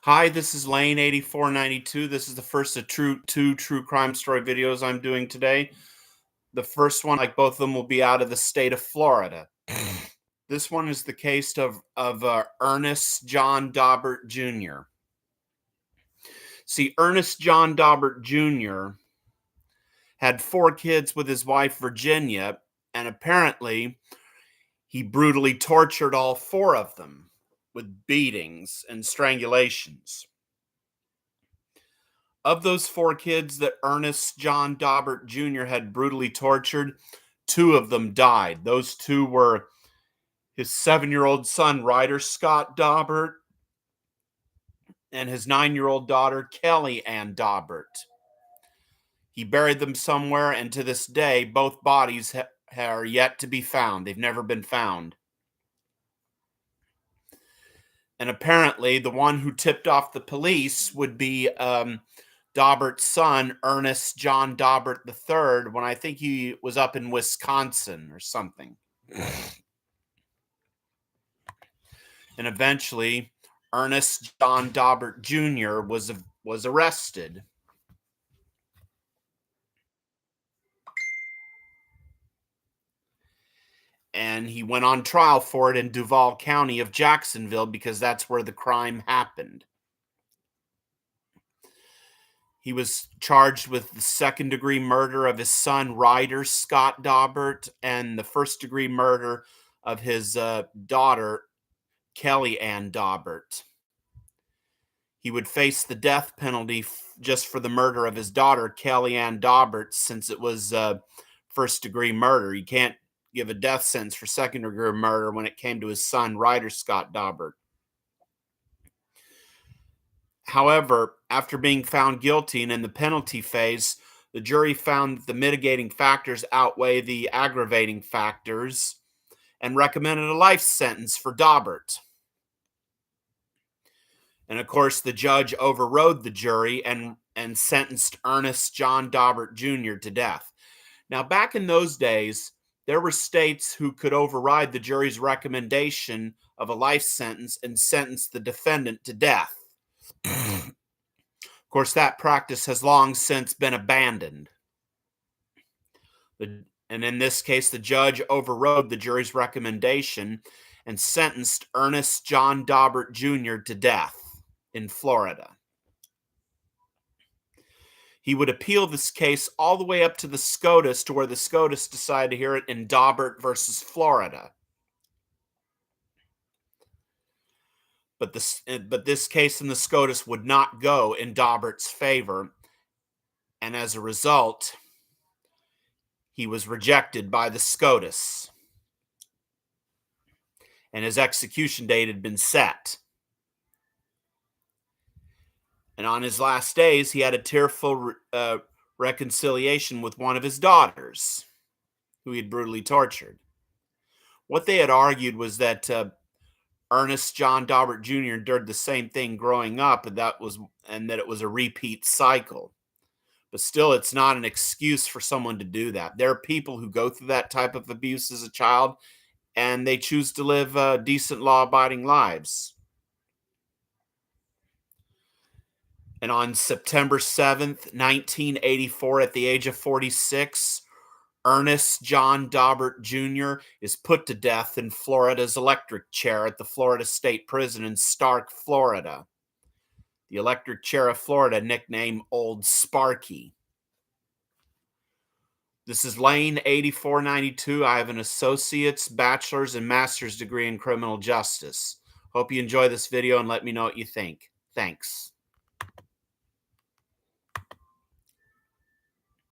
Hi, this is Lane 8492. This is the first of two true crime story videos I'm doing today. The first one, like both of them, will be out of the state of Florida. This one is the case of Ernest John Dobbert Jr. See, Ernest John Dobbert Jr. had 4 kids with his wife Virginia, and apparently he brutally tortured all 4 of them with beatings and strangulations. Of those 4 kids that Ernest John Dobbert Jr. had brutally tortured, 2 of them died. Those 2 were his 7-year-old son, Ryder Scott Dobbert, and his 9-year-old daughter, Kellie Ann Dobbert. He buried them somewhere, and to this day, both bodies are yet to be found. They've never been found. And apparently, the one who tipped off the police would be Dobbert's son, Ernest John Dobbert III, when I think he was up in Wisconsin or something. And eventually, Ernest John Dobbert Jr. was arrested. And he went on trial for it in Duval County of Jacksonville because that's where the crime happened. He was charged with the second-degree murder of his son, Ryder Scott Dobbert, and the first-degree murder of his daughter, Kellie Ann Dobbert. He would face the death penalty just for the murder of his daughter, Kellie Ann Dobbert, since it was first-degree murder. You can't give a death sentence for second-degree murder when it came to his son, Ryder Scott Dobbert. However, after being found guilty and in the penalty phase, the jury found that the mitigating factors outweigh the aggravating factors and recommended a life sentence for Dobbert. And of course, the judge overrode the jury and sentenced Ernest John Dobbert Jr. to death. Now, back in those days, there were states who could override the jury's recommendation of a life sentence and sentence the defendant to death. Of course, that practice has long since been abandoned. And in this case, the judge overrode the jury's recommendation and sentenced Ernest John Dobbert Jr. to death in Florida. He would appeal this case all the way up to the SCOTUS, to where the SCOTUS decided to hear it in Dobbert versus Florida. But this case in the SCOTUS would not go in Dobbert's favor, and as a result, he was rejected by the SCOTUS, and his execution date had been set. And on his last days, he had a tearful reconciliation with one of his daughters, who he had brutally tortured. What they had argued was that Ernest John Dobbert Jr. endured the same thing growing up, and that it was a repeat cycle. But still, it's not an excuse for someone to do that. There are people who go through that type of abuse as a child, and they choose to live decent, law-abiding lives. And on September 7th, 1984, at the age of 46, Ernest John Dobbert Jr. is put to death in Florida's electric chair at the Florida State Prison in Stark, Florida. The electric chair of Florida, nicknamed Old Sparky. This is Lane 8492. I have an associate's, bachelor's, and master's degree in criminal justice. Hope you enjoy this video and let me know what you think. Thanks.